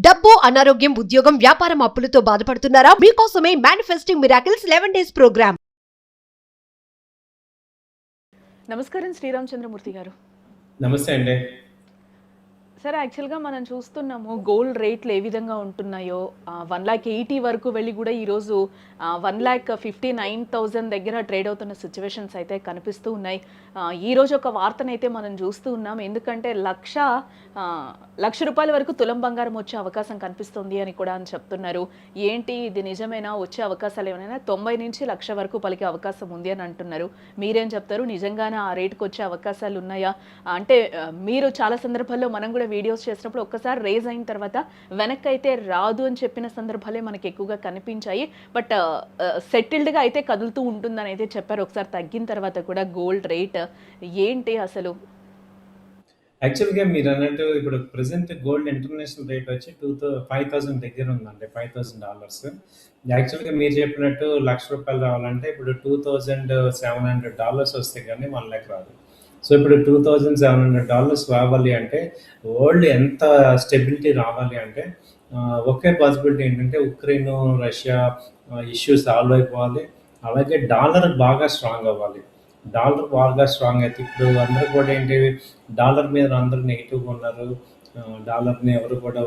డబ్బు, అనారోగ్యం, ఉద్యోగం, వ్యాపారం అప్పులతో బాధపడుతున్నారా? మీకోసమే మేనిఫెస్టింగ్ మిరాకిల్స్ 11 డేస్ ప్రోగ్రామ్. నమస్కారం శ్రీరామచంద్రమూర్తి గారు. నమస్తే అండి. సరే, యాక్చువల్గా మనం చూస్తున్నాము గోల్డ్ రేట్లు ఏ విధంగా ఉంటున్నాయో. 1,80,000 వరకు వెళ్ళి కూడా ఈరోజు 1,59,000 దగ్గర ట్రేడ్ అవుతున్న సిచ్యువేషన్స్ అయితే కనిపిస్తూ ఉన్నాయి. ఈరోజు ఒక వార్తనైతే మనం చూస్తూ ఉన్నాం. ఎందుకంటే లక్ష రూపాయల వరకు తులం బంగారం వచ్చే అవకాశం కనిపిస్తుంది అని కూడా అని చెప్తున్నారు. ఏంటి ఇది నిజమేనా? వచ్చే అవకాశాలు ఏమైనా 90 నుంచి 1,00,000 వరకు పలికే అవకాశం ఉంది అని అంటున్నారు. మీరేం చెప్తారు? నిజంగానే ఆ రేటుకు వచ్చే అవకాశాలు ఉన్నాయా? అంటే మీరు చాలా సందర్భాల్లో మనం కూడా వీడియోస్ చేసినప్పుడు ఒక్కసారి రేజ్ అయిన తర్వాత వెనక్కి అయితే రాదు అని చెప్పిన సందర్భాలే మనకి ఎక్కువగా కనిపించాయి. బట్ సెటిల్డ్గా అయితే కదులుతూ ఉంటుందని అయితే చెప్పారు. ఒకసారి తగ్గిన తర్వాత కూడా గోల్డ్ రేట్ ఏంటి అసలు? యాక్చువల్‌గా మీరన్నట్టు ఇప్పుడు ప్రెజెంట్ గోల్డ్ ఇంటర్నేషనల్ రేట్ వచ్చి 5,000 దగ్గర ఉందండి. $5,000. యాక్చువల్‌గా మీరు చెప్పినట్టు రూ. 1,00,000 రావాలంటే ఇప్పుడు $2,700 వస్తే గానీ 1,00,000 రాదు. సో ఇప్పుడు $2,700 రావాలి అంటే వరల్డ్ ఎంత స్టెబిలిటీ రావాలి అంటే ఒకే పాసిబిలిటీ ఏంటంటే ఉక్రెయిన్, రష్యా ఇష్యూ సాల్వ్ అయిపోవాలి. అలాగే డాలర్ బాగా స్ట్రాంగ్ అవ్వాలి. డాలర్ బాగా స్ట్రాంగ్ అయితే ఇప్పుడు అందరూ కూడా ఏంటి డాలర్ మీద అందరూ నెగిటివ్గా ఉన్నారు. డాలర్ని ఎవరు కూడా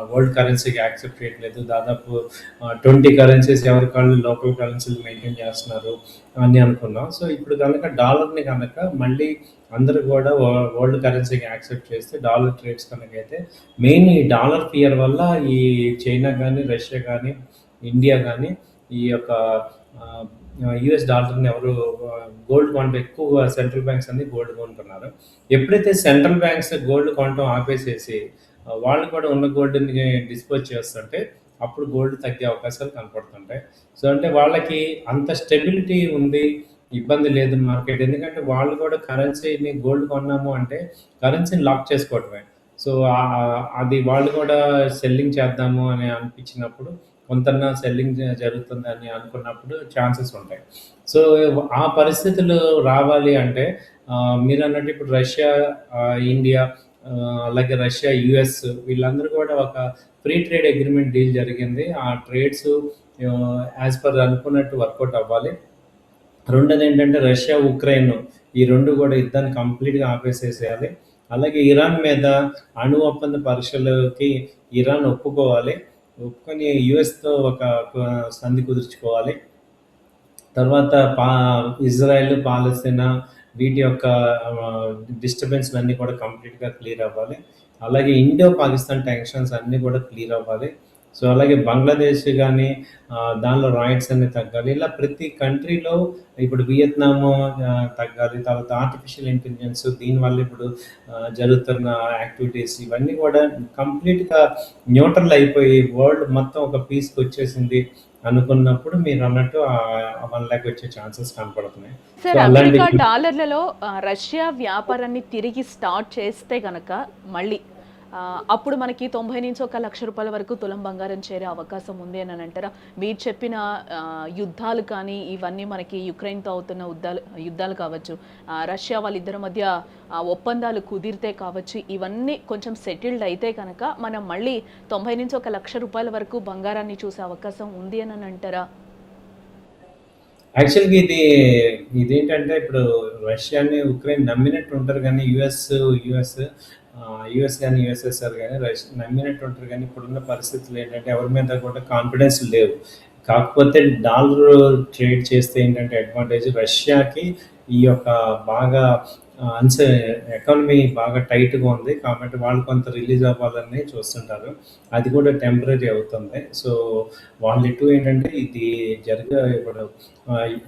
వరల్డ్ కరెన్సీకి యాక్సెప్ట్ చేయట్లేదు. దాదాపు 20 కరెన్సీస్ ఎవరి కాళ్ళు లోకల్ కరెన్సీలు మెయింటైన్ చేస్తున్నారు అని అనుకున్నాం. సో ఇప్పుడు కనుక డాలర్ని కనుక మళ్ళీ అందరూ కూడా వరల్డ్ కరెన్సీకి యాక్సెప్ట్ చేస్తే డాలర్ ట్రేడ్స్ కనుక అయితే మెయిన్ ఈ డాలర్ ఫియర్ వల్ల ఈ చైనా కానీ, రష్యా కానీ, ఇండియా కానీ ఈ యొక్క యూఎస్ డాలర్ని ఎవరు గోల్డ్ కొనడం ఎక్కువగా సెంట్రల్ బ్యాంక్స్ అన్ని గోల్డ్ కొంటున్నారు. ఎప్పుడైతే సెంట్రల్ బ్యాంక్స్ గోల్డ్ కొనడం ఆపేసేసి వాళ్ళు కూడా ఉన్న గోల్డ్ని డిస్పోజ్ చేస్తుంటే అప్పుడు గోల్డ్ తగ్గే అవకాశాలు కనపడుతుంటాయి. సో అంటే వాళ్ళకి అంత స్టెబిలిటీ ఉంది, ఇబ్బంది లేదు మార్కెట్. ఎందుకంటే వాళ్ళు కూడా కరెన్సీని గోల్డ్ కొన్నాము అంటే కరెన్సీని లాక్ చేసుకోవటమే. సో అది వాళ్ళు కూడా సెల్లింగ్ చేద్దాము అని అనిపించినప్పుడు కొంతన్నా సెల్లింగ్ జరుగుతుందని అనుకున్నప్పుడు ఛాన్సెస్ ఉంటాయి. సో ఆ పరిస్థితులు రావాలి అంటే మీరు అన్నట్టు ఇప్పుడు రష్యా, ఇండియా, అలాగే రష్యా, యుఎస్ వీళ్ళందరూ కూడా ఒక ఫ్రీ ట్రేడ్ అగ్రిమెంట్ డీల్ జరిగింది. ఆ ట్రేడ్స్ యాజ్ పర్ అనుకున్నట్టు వర్కౌట్ అవ్వాలి. రెండోది ఏంటంటే రష్యా, ఉక్రెయిన్ ఈ రెండు కూడా యుద్ధాన్ని కంప్లీట్గా ఆపేసేసేయాలి. అలాగే ఇరాన్ మీద అణు ఒప్పంద పరీక్షలకి ఇరాన్ ఒప్పుకోవాలి. ఒప్పుకొని యుఎస్తో ఒక సంధి కుదుర్చుకోవాలి. తర్వాత ఇజ్రాయెల్, పాలస్తీనా వీటి యొక్క డిస్టర్బెన్స్ అన్నీ కూడా కంప్లీట్గా క్లియర్ అవ్వాలి. అలాగే ఇండో పాకిస్తాన్ టెన్షన్స్ అన్నీ కూడా క్లియర్ అవ్వాలి. సో అలాగే బంగ్లాదేశ్ కానీ దానిలో రైట్స్ అన్ని తగ్గాలి. ఇలా ప్రతి కంట్రీలో ఇప్పుడు వియత్నాము తగ్గాలి. తర్వాత ఆర్టిఫిషియల్ ఇంటెలిజెన్స్ దీనివల్ల ఇప్పుడు జరుగుతున్న యాక్టివిటీస్ ఇవన్నీ కూడా కంప్లీట్గా న్యూట్రల్ అయిపోయి వరల్డ్ మొత్తం ఒక పీస్కి వచ్చేసింది అనుకున్నప్పుడు మీరు అన్నట్టు 1,00,000 వచ్చే ఛాన్సెస్ కనపడుతున్నాయి. సార్, అమెరికా డాలర్లలో రష్యా వ్యాపారాన్ని తిరిగి స్టార్ట్ చేస్తే కనుక మళ్ళీ అప్పుడు మనకి 90 నుంచి 1,00,000 రూపాయల వరకు తులం బంగారం చేరే అవకాశం ఉంది అని అంటారా? మీరు చెప్పిన యుద్ధాలు కానీ ఇవన్నీ మనకి యుక్రెయిన్తో అవుతున్న యుద్ధాలు కావచ్చు, రష్యా వాళ్ళిద్దరి మధ్య ఒప్పందాలు కుదిరితే కావచ్చు, ఇవన్నీ కొంచెం సెటిల్డ్ అయితే కనుక మనం మళ్ళీ 90 నుంచి 1,00,000 రూపాయల వరకు బంగారాన్ని చూసే అవకాశం ఉంది అని అంటారా? యాక్చువల్గా ఇదేంటంటే ఇప్పుడు రష్యాని, ఉక్రెయిన్ నమ్మినట్టు ఉంటారు కానీ యుఎస్ కానీ యుఎస్ఎస్ఆర్ కానీ నమ్మినట్టు ఉంటారు కానీ ఇప్పుడున్న పరిస్థితులు ఏంటంటే ఎవరి మీద కూడా కాన్ఫిడెన్స్ లేవు. కాకపోతే డాలర్ ట్రేడ్ చేస్తే ఏంటంటే అడ్వాంటేజ్ రష్యాకి ఈ యొక్క బాగా ఎకానమీ బాగా టైట్గా ఉంది కాబట్టి వాళ్ళు కొంత రిలీజ్ అవ్వాలని చూస్తుంటారు. అది కూడా టెంపరీ అవుతుంది. సో వాళ్ళు ఇటు ఏంటంటే ఇది ఇప్పుడు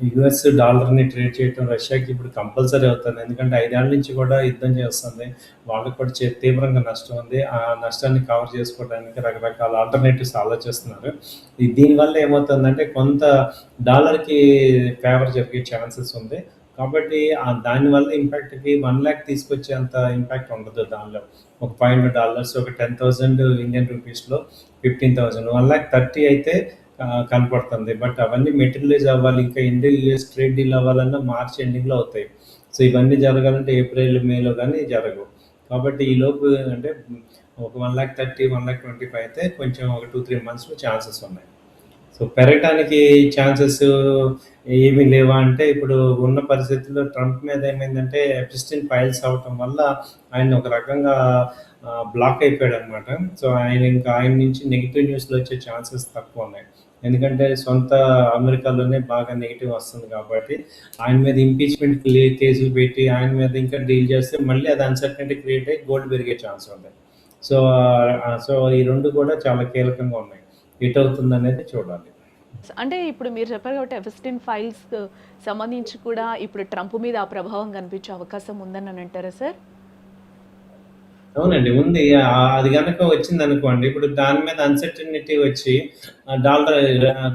యుఎస్ డాలర్ని ట్రేడ్ చేయడం రష్యాకి ఇప్పుడు కంపల్సరీ అవుతుంది. ఎందుకంటే 5 ఏళ్ళ నుంచి కూడా యుద్ధం చేస్తుంది. వాళ్ళకి కూడా తీవ్రంగా నష్టం ఉంది. ఆ నష్టాన్ని కవర్ చేసుకోవడానికి రకరకాల ఆల్టర్నేటివ్స్ ఆలోచిస్తున్నారు. దీనివల్ల ఏమవుతుందంటే కొంత డాలర్కి ఫేవర్ జరిగే ఛాన్సెస్ ఉంది. కాబట్టి దానివల్ల ఇంపాక్ట్కి 1,00,000 తీసుకొచ్చేంత ఇంపాక్ట్ ఉండదు. దానిలో ఒక $500 ఒక 10,000 ఇండియన్ రూపీస్లో 15,000 1,30,000 అయితే కనపడుతుంది. బట్ అవన్నీ మెటీరియలైజ్ అవ్వాలి. ఇంకా ఇండియా యూఎస్ ట్రేడ్ డీల్ అవ్వాలన్నా మార్చ్ ఎండింగ్లో అవుతాయి. సో ఇవన్నీ జరగాలంటే ఏప్రిల్, మేలో కానీ జరగవు. కాబట్టి ఈలోపు అంటే ఒక 1,30,000, 1,25,000 అయితే కొంచెం ఒక 2-3 మంత్స్‌లో ఛాన్సెస్ ఉన్నాయి. సో పెరగటానికి ఛాన్సెస్ ఏమీ లేవా అంటే, ఇప్పుడు ఉన్న పరిస్థితుల్లో ట్రంప్ మీద ఏమైందంటే ఎప్స్టీన్ ఫైల్స్ అవ్వటం వల్ల ఆయన ఒక రకంగా బ్లాక్ అయిపోయాడనమాట. సో ఆయన నుంచి నెగెటివ్ న్యూస్‌లు వచ్చే ఛాన్సెస్ తక్కువ ఉన్నాయి. ఎందుకంటే సొంత అమెరికాలోనే బాగా నెగెటివ్ వస్తుంది కాబట్టి, ఆయన మీద ఇంపీచ్‌మెంట్ కేసులు పెట్టి ఆయన మీద ఇంకా డీల్ చేస్తే మళ్ళీ అది అన్సర్టనిటీ క్రియేట్ అయ్యి గోల్డ్ పెరిగే ఛాన్స్ ఉంది. సో సో ఈ 2 కూడా చాలా కీలకంగా ఉన్నాయి. ఎటవుతుందనేది చూడాలి. అంటే ఇప్పుడు మీరు చెప్పారు కాబట్టి ఎఫ్స్టీన్ ఫైల్స్ సంబంధించి కూడా ఇప్పుడు ట్రంప్ మీద ఆ ప్రభావం కనిపించే అవకాశం ఉందని అని అంటారా సార్? అవునండి. ఉంది. అది గనక వచ్చిందనుకోండి, ఇప్పుడు దాని మీద అన్సర్టనిటీ వచ్చి డాలర్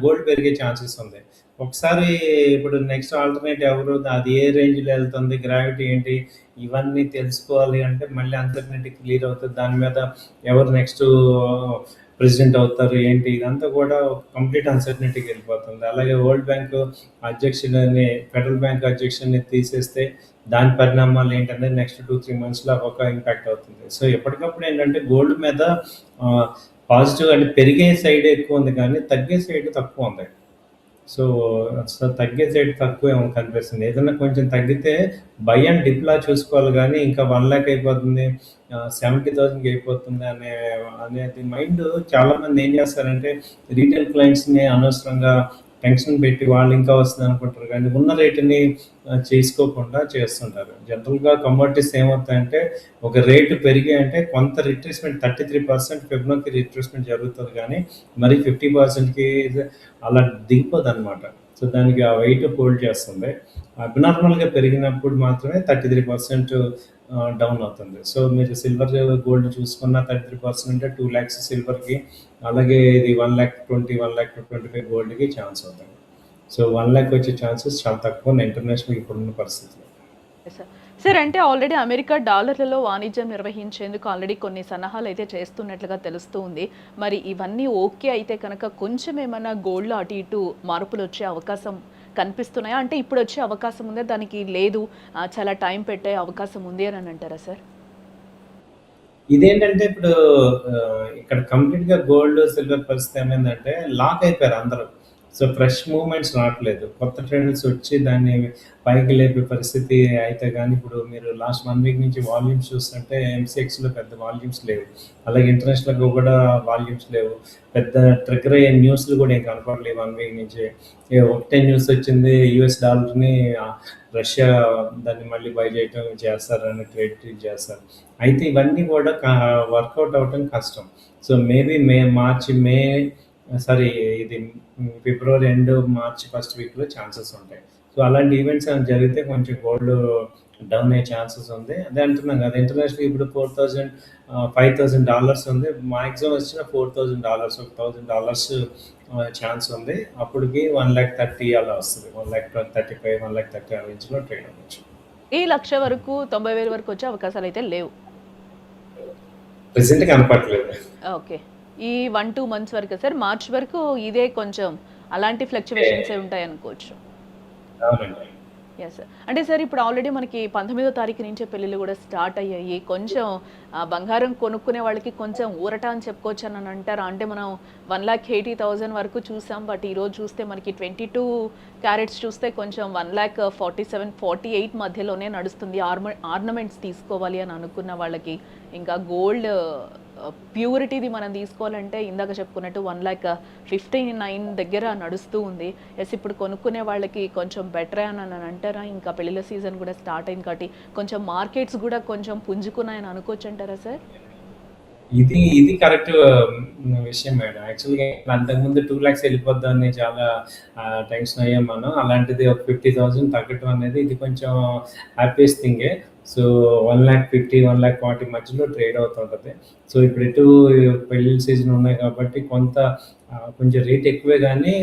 గోల్డ్ పెరిగే ఛాన్సెస్ ఉంది. ఒకసారి ఇప్పుడు నెక్స్ట్ ఆల్టర్‌నేట్ ఎవరు? అది ఏ రేంజ్‌లో ఎళ్తుంది? గ్రావిటీ ఏంటి? ఇవన్నీ తెలుసుకోవాలి అంటే మళ్ళీ అన్సర్టనిటీ క్లియర్ అవుతది. దాని మీద ఎవరు నెక్స్టు ప్రెసిడెంట్ అవుతారు ఏంటి? ఇదంతా కూడా ఒక కంప్లీట్ అన్సర్టనిటీకి వెళ్ళిపోతుంది. అలాగే వరల్డ్ బ్యాంక్ అధ్యక్షుడిని, ఫెడరల్ బ్యాంక్ అధ్యక్షుడిని తీసేస్తే దాని పరిణామాలు ఏంటనేది నెక్స్ట్ 2-3 మంత్స్‌లో ఒక ఇంపాక్ట్ అవుతుంది. సో ఎప్పటికప్పుడు ఏంటంటే గోల్డ్ మీద పాజిటివ్ అంటే పెరిగే సైడ్ ఎక్కువ ఉంది కానీ తగ్గే సైడ్ తక్కువ ఉంది. సో, తగ్గే సైడ్ తక్కువేమో కనిపిస్తుంది. ఏదన్నా కొంచెం తగ్గితే బై అండ్ డిప్‌లా చూసుకోవాలి గానీ, ఇంకా 1,00,000 అయిపోతుంది, 70,000కి అయిపోతుంది అనేది మైండ్ చాలామంది ఏం చేస్తారంటే, రీటైల్ క్లయింట్స్‌ని అనవసరంగా టెన్షన్ పెట్టి వాళ్ళు ఇంకా వస్తుందనుకుంటారు కానీ, ఉన్న రేటుని చేసుకోకుండా చేస్తుంటారు. జనరల్‌గా కమోడిటీస్ ఏమవుతాయంటే, ఒక రేటు పెరిగాయంటే కొంత రిట్రేస్‌మెంట్ 33% ఫిబ్రవరికి రిట్రేస్‌మెంట్ జరుగుతది గానీ, మరి 50%కి అలా దిగిపోదనమాట. సో, దానికి ఆ వెయిట్ హోల్డ్ చేస్తుంది. అబ్నార్మల్‌గా పెరిగినప్పుడు మాత్రమే 33% డౌన్ అవుతుంది. సో, మీరు సిల్వర్, గోల్డ్ చూసుకున్న 33% అంటే 2,00,000 సిల్వర్‌కి, అలాగే ఇది 1,20,000, 1,25,000 గోల్డ్‌కి ఛాన్స్ అవుతుంది. సో, 1,00,000 వచ్చే ఛాన్సెస్ చాలా తక్కువ ఉన్నాయి ఇంటర్నేషనల్ ఇప్పుడున్న పరిస్థితిలో. సార్. సార్ అంటే ఆల్రెడీ అమెరికా డాలర్లలో వాణిజ్యం నిర్వహించేందుకు ఆల్రెడీ కొన్ని సన్నాహాలు అయితే చేస్తున్నట్లుగా తెలుస్తూ ఉంది. మరి ఇవన్నీ ఓకే అయితే కనుక కొంచెం ఏమన్నా గోల్డ్‌లో అటు ఇటు మార్పులు వచ్చే అవకాశం కనిపిస్తున్నాయా? అంటే ఇప్పుడు వచ్చే అవకాశం ఉందా? దానికి లేదు చాలా టైం పెట్టే అవకాశం ఉంది అని అంటారా సార్? ఇదేంటంటే ఇప్పుడు ఇక్కడ కంప్లీట్‌గా గోల్డ్, సిల్వర్ పరిస్థితి ఏమైందంటే లాక్ అయిపోయారు అందరూ. సో, ఫ్రెష్ మూవ్‌మెంట్స్ రావట్లేదు. కొత్త ట్రెండ్స్ వచ్చి దాన్ని పైకి లేపే పరిస్థితి అయితే గానీ, ఇప్పుడు మీరు లాస్ట్ 1 వీక్ నుంచి వాల్యూమ్స్ చూస్తుంటే ఎంసీఎక్స్‌లో పెద్ద వాల్యూమ్స్ లేవు. అలాగే ఇంటర్నేషనల్‌గా కూడా వాల్యూమ్స్ లేవు. పెద్ద ట్రిగ్గర్ అయ్యే న్యూస్‌లు కూడా ఏం కనపడలేదు 1 వీక్ నుంచి. ఒకటే న్యూస్ వచ్చింది, యూఎస్ డాలర్‌ని రష్యా దాన్ని మళ్ళీ బై చేయటం చేస్తారని ట్రేడ్ చేస్తారు. అయితే ఇవన్నీ కూడా వర్కౌట్ అవ్వటం కష్టం. సో, మేబీ ఇది ఫిబ్రవరి ఎండ్, మార్చి ఫస్ట్ వీక్‌లో ఛాన్సెస్ ఉంటాయి. సో, అలాంటి ఈవెంట్స్ ఏమైనా జరిగితే కొంచెం గోల్డ్ డౌన్ అయ్యే ఛాన్సెస్ ఉంది. అదే అంటున్నాం కదా! ఇంటర్నేషనల్ ఇప్పుడు $5,000 ఉంది. మాక్సిమం వచ్చిన $4,000, ఒక $1,000 ఛాన్స్ ఉంది. అప్పటికి 1,30,000 అలా వస్తది. 1,35,000, 1,30,000 ఆ రేంజ్‌లో ట్రేడ్ అవ్వచ్చు. ఈ 1,00,000 వరకు, 90,000 వరకు వచ్చే అవకాశాలు అయితే లేవు. ప్రెజెంట్ కనపడట్లేదు. ఓకే. ఈ 1-2 మంత్స్ వరకే సార్. మార్చ్ వరకు ఇదే కొంచెం అలాంటి ఫ్లక్చువేషన్సే ఉంటాయనుకోవచ్చు. అవునండి. Yes sir. అంటే సార్ ఇప్పుడు ఆల్రెడీ మనకి 19వ తారీఖు నుంచే పెళ్ళిళ్ళు కూడా స్టార్ట్ అయ్యాయి. కొంచెం బంగారం కొనుక్కునే వాళ్ళకి కొంచెం ఊరట అని చెప్పుకోవచ్చు అని అంటారా? అంటే మనం 1,80,000 వరకు చూసాం. బట్ ఈరోజు చూస్తే మనకి 22 క్యారెట్స్ చూస్తే కొంచెం 1,47,000, 48 మధ్యలోనే నడుస్తుంది. ఆర్నమెంట్స్ తీసుకోవాలి అని అనుకున్న వాళ్ళకి. ఇంకా గోల్డ్ ప్యూరిటీది మనం తీసుకోవాలంటే ఇందాక చెప్పుకున్నట్టు 1,59,000 దగ్గర నడుస్తూ ఉంది. ఎస్, ఇప్పుడు కొనుక్కునే వాళ్ళకి కొంచెం బెటరే అని అంటారా? ఇంకా పెళ్ళిళ్ళ సీజన్ కూడా స్టార్ట్ అయింది కాబట్టి కొంచెం మార్కెట్స్ కూడా కొంచెం పుంజుకున్నాయని అనుకోవచ్చు అంటారా సార్? ఇది కరెక్ట్ విషయం మేడం. యాక్చువల్‌గా అంతకుముందు 2,00,000 వెళ్ళిపోద్దని చాలా టెన్షన్ అయ్యాం మనం. అలాంటిది ఒక 50,000 తగ్గటం అనేది ఇది కొంచెం హ్యాపీయెస్ట్ థింగే. సో, 1,50,000, 1,40,000 మధ్యలో ట్రేడ్ అవుతుంటది. సో, ఇప్పుడు ఎటు పెళ్ళిళ్ళ సీజన్ ఉన్నాయి కాబట్టి కొంచెం రేట్ ఎక్కువే గానీ,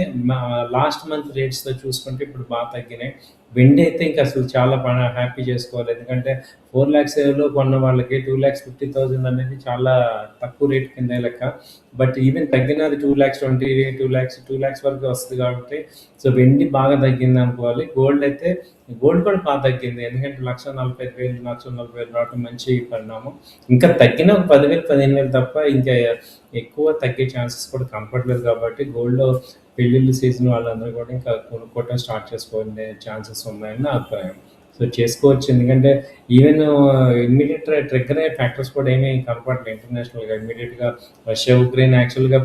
లాస్ట్ మంత్ రేట్స్‌తో చూసుకుంటే ఇప్పుడు బాగా తగ్గినాయి. వెండి అయితే ఇంక అసలు చాలా హ్యాపీ చేసుకోవాలి. ఎందుకంటే 4,00,000లో కొన్న వాళ్ళకి 2,50,000 అనేది చాలా తక్కువ రేట్ కిందే లెక్క. బట్ ఈవెన్ తగ్గినది 2,20,000, 2,00,000 వరకు వస్తది కాబట్టి, సో, వెండి బాగా తగ్గింది అనుకోవాలి. గోల్డ్ కూడా బాగా తగ్గింది. ఎందుకంటే 1,45,000, 1,40,000 రావడం మంచి పరిణామం. ఇంకా తగ్గిన ఒక 10,000, 15,000 తప్ప ఇంకా ఎక్కువ తగ్గే ఛాన్సెస్ కూడా కనపడలేదు కాబట్టి గోల్డ్‌లో పెళ్ళిళ్ళ సీజన్ వాళ్ళందరూ కూడా ఇంకా కొనుక్కోవటం స్టార్ట్ చేసుకోవాలనే ఛాన్సెస్ ఉన్నాయని నా అభిప్రాయం. సో చేసుకోవచ్చు. ఎందుకంటే ఈవెన్ ఇమ్మీడియేట్ ట్రిగ్గర్ అయ్యే ఫ్యాక్టర్స్ కూడా ఏమీ కనపడట్లేదు ఇంటర్నేషనల్‌గా. ఇమ్మీడియేట్‌గా రష్యా, ఉక్రెయిన్ యాక్చువల్‌గా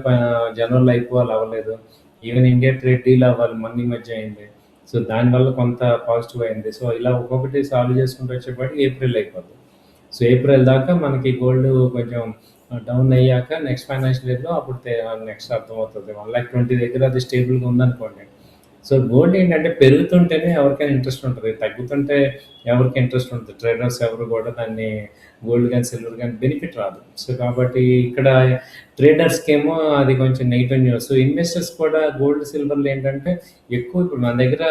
జనవరిలో అవ్వలేదు. ఈవెన్ ఇండియా ట్రేడ్ డీల్ అవ్వాలి మొన్న ఈ మధ్య అయింది. సో దానివల్ల కొంత పాజిటివ్ అయింది. సో ఇలా ఒక్కొక్కటి సాల్వ్ చేసుకుంటూ వచ్చేపాటికి ఏప్రిల్ అయిపోద్ది. సో ఏప్రిల్ దాకా మనకి గోల్డ్ కొంచెం డౌన్ అయ్యాక నెక్స్ట్ ఫైనాన్షియల్ ఇయర్‌లో అప్పుడు నెక్స్ట్ అర్థమవుతది. 1,20,000 దగ్గర అది స్టేబుల్‌గా ఉందనుకోండి. సో గోల్డ్ ఏంటంటే పెరుగుతుంటేనే ఎవరికైనా ఇంట్రెస్ట్ ఉంటది. తగ్గుతుంటే ఎవరికీ ఇంట్రెస్ట్ ఉండదు. ట్రేడర్స్ ఎవరు కూడా దాన్ని గోల్డ్ గాని, సిల్వర్ గాని బెనిఫిట్ రాదు. సో కాబట్టి ఇక్కడ ట్రేడర్స్‌కేమో అది కొంచెం నెగెటివ్ న్యూస్. ఇన్వెస్టర్స్ కూడా గోల్డ్, సిల్వర్‌లో ఏంటంటే ఎక్కువ ఇప్పుడు మన దగ్గర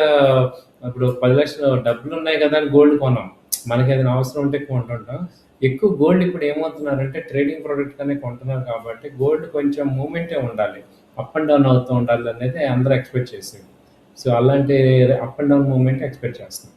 ఇప్పుడు 10,00,000 డబ్బులున్నాయి కదా అని గోల్డ్ కొనం. మనకేదైనా అవసరం ఉంటే కొంటుంటాం. ఎక్కువ గోల్డ్ ఇప్పుడు ఏమవుతున్నారంటే ట్రేడింగ్ ప్రొడక్ట్‌గానే కొంటున్నారు కాబట్టి గోల్డ్ కొంచెం మూవ్‌మెంటే ఉండాలి. అప్ అండ్ డౌన్ అవుతూ ఉండాలనేది అందరూ ఎక్స్‌పెక్ట్ చేసేది. సో అలాంటి up and down movement expect చేస్తున్నాం.